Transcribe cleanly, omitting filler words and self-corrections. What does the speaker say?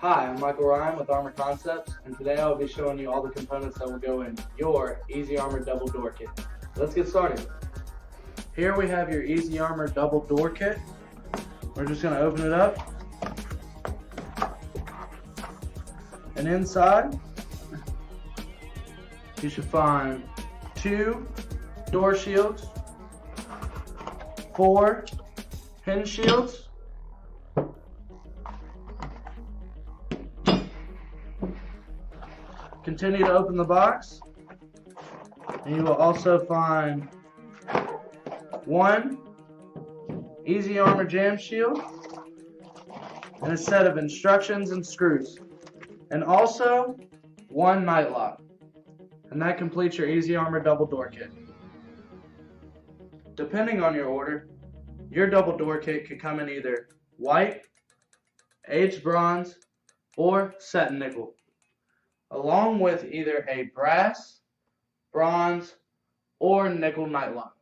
Hi, I'm Michael Ryan with Armor Concepts, and today I'll be showing you all the components that will go in your Easy Armor Double Door Kit. Let's get started. Here we have your Easy Armor Double Door Kit. We're just going to open it up. And inside, you should find 2 door shields, 4 hinge shields, continue to open the box, and you will also find 1 Easy Armor Jamb shield and a set of instructions and screws, and also 1 night lock. And that completes your Easy Armor Double Door Kit. Depending on your order, your double door kit could come in either white, aged bronze, or set nickel, along with either a brass, bronze, or nickel night lock.